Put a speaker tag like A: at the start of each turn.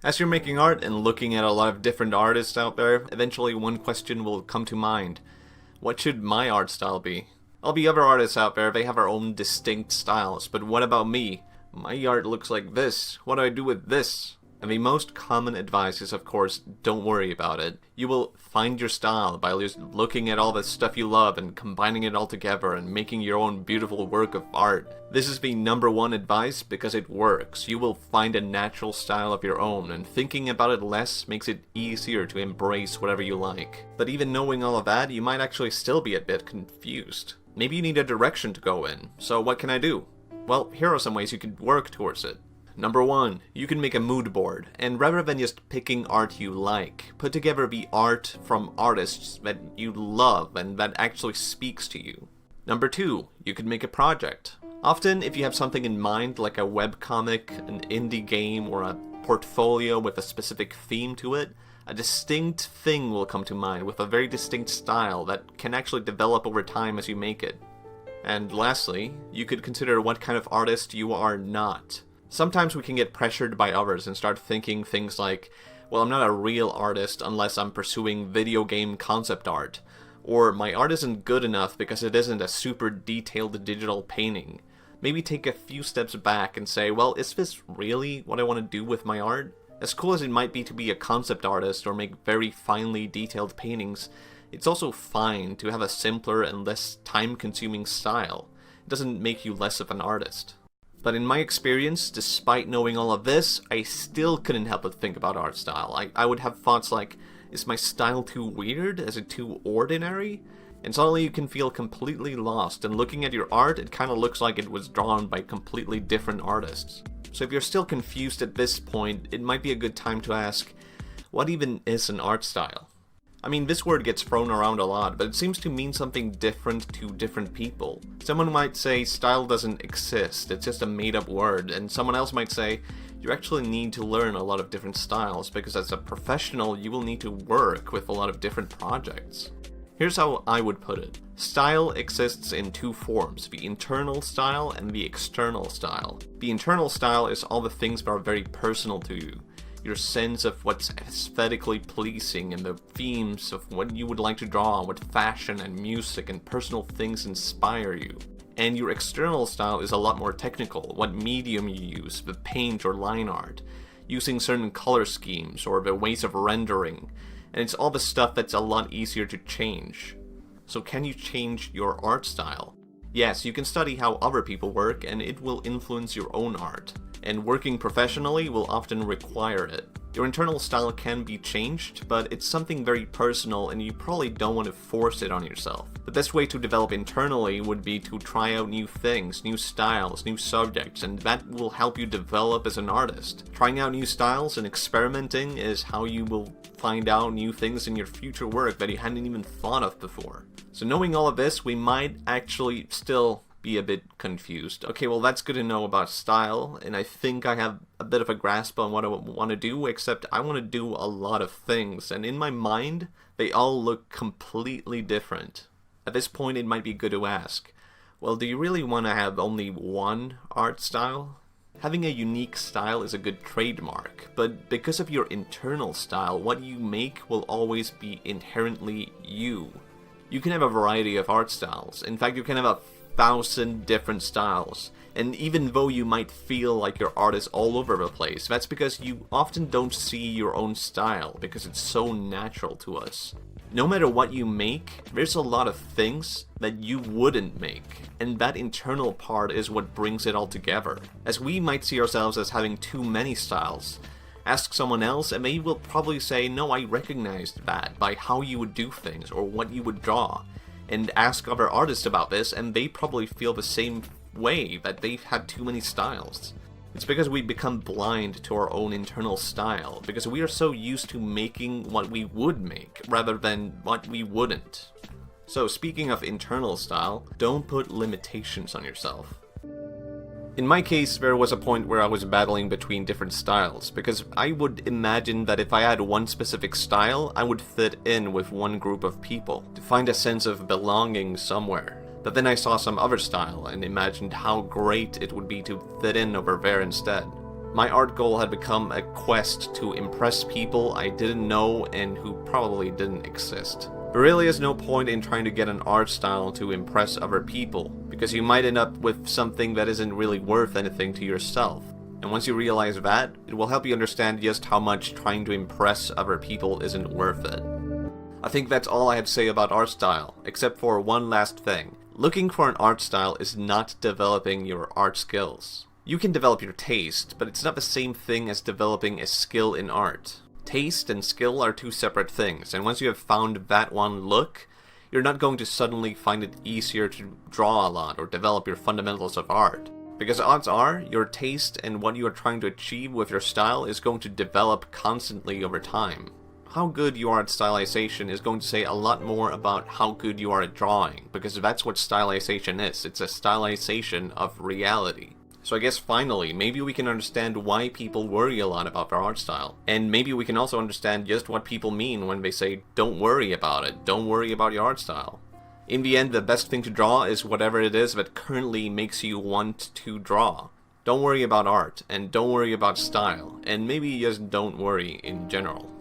A: As you're making art and looking at a lot of different artists out there, eventually one question will come to mind. What should my art style be? All the other artists out there, they have their own distinct styles, but what about me? My art looks like this. What do I do with this? And the most common advice is, of course, don't worry about it. You will find your style by just looking at all the stuff you love and combining it all together and making your own beautiful work of art. This is the number one advice because it works. You will find a natural style of your own, and thinking about it less makes it easier to embrace whatever you like. But even knowing all of that, you might actually still be a bit confused. Maybe you need a direction to go in. So what can I do? Well, here are some ways you could work towards it. Number 1, you can make a mood board, and rather than just picking art you like, put together the art from artists that you love and that actually speaks to you. Number 2, you can make a project. Often, if you have something in mind like a webcomic, an indie game, or a portfolio with a specific theme to it, a distinct thing will come to mind with a very distinct style that can actually develop over time as you make it. And lastly, you could consider what kind of artist you are not. Sometimes we can get pressured by others and start thinking things like, well, I'm not a real artist unless I'm pursuing video game concept art, or my art isn't good enough because it isn't a super detailed digital painting. Maybe take a few steps back and say, well, is this really what I want to do with my art? As cool as it might be to be a concept artist or make very finely detailed paintings, it's also fine to have a simpler and less time-consuming style. It doesn't make you less of an artist. But in my experience, despite knowing all of this, I still couldn't help but think about art style. I would have thoughts like, is my style too weird? Is it too ordinary? And suddenly you can feel completely lost, and looking at your art, it kind of looks like it was drawn by completely different artists. So if you're still confused at this point, it might be a good time to ask, what even is an art style? I mean, this word gets thrown around a lot, but it seems to mean something different to different people. Someone might say style doesn't exist, it's just a made-up word, and someone else might say you actually need to learn a lot of different styles because as a professional you will need to work with a lot of different projects. Here's how I would put it. Style exists in two forms, the internal style and the external style. The internal style is all the things that are very personal to you. Your sense of what's aesthetically pleasing and the themes of what you would like to draw, what fashion and music and personal things inspire you. And your external style is a lot more technical, what medium you use, the paint or line art, using certain color schemes or the ways of rendering, and it's all the stuff that's a lot easier to change. So can you change your art style? Yes, you can study how other people work and it will influence your own art. And working professionally will often require it. Your internal style can be changed, but it's something very personal and you probably don't want to force it on yourself. The best way to develop internally would be to try out new things, new styles, new subjects, and that will help you develop as an artist. Trying out new styles and experimenting is how you will find out new things in your future work that you hadn't even thought of before. So knowing all of this, we might actually still be a bit confused. Okay, well that's good to know about style, and I think I have a bit of a grasp on what I want to do, except I want to do a lot of things, and in my mind, they all look completely different. At this point, it might be good to ask, well, do you really want to have only one art style? Having a unique style is a good trademark, but because of your internal style, what you make will always be inherently you. You can have a variety of art styles. In fact, you can have 1,000 different styles, and even though you might feel like your art is all over the place, that's because you often don't see your own style because it's so natural to us. No matter what you make, there's a lot of things that you wouldn't make, and that internal part is what brings it all together. As we might see ourselves as having too many styles, ask someone else and they will probably say, no, I recognized that by how you would do things or what you would draw. And ask other artists about this, and they probably feel the same way, that they've had too many styles. It's because we become blind to our own internal style, because we are so used to making what we would make, rather than what we wouldn't. So speaking of internal style, don't put limitations on yourself. In my case, there was a point where I was battling between different styles, because I would imagine that if I had one specific style, I would fit in with one group of people, to find a sense of belonging somewhere. But then I saw some other style, and imagined how great it would be to fit in over there instead. My art goal had become a quest to impress people I didn't know and who probably didn't exist. There really is no point in trying to get an art style to impress other people, because you might end up with something that isn't really worth anything to yourself. And once you realize that, it will help you understand just how much trying to impress other people isn't worth it. I think that's all I have to say about art style, except for one last thing. Looking for an art style is not developing your art skills. You can develop your taste, but it's not the same thing as developing a skill in art. Taste and skill are two separate things, and once you have found that one look, you're not going to suddenly find it easier to draw a lot or develop your fundamentals of art. Because odds are, your taste and what you are trying to achieve with your style is going to develop constantly over time. How good you are at stylization is going to say a lot more about how good you are at drawing, because that's what stylization is. It's a stylization of reality. So I guess finally, maybe we can understand why people worry a lot about their art style. And maybe we can also understand just what people mean when they say, don't worry about it, don't worry about your art style. In the end, the best thing to draw is whatever it is that currently makes you want to draw. Don't worry about art, and don't worry about style, and maybe just don't worry in general.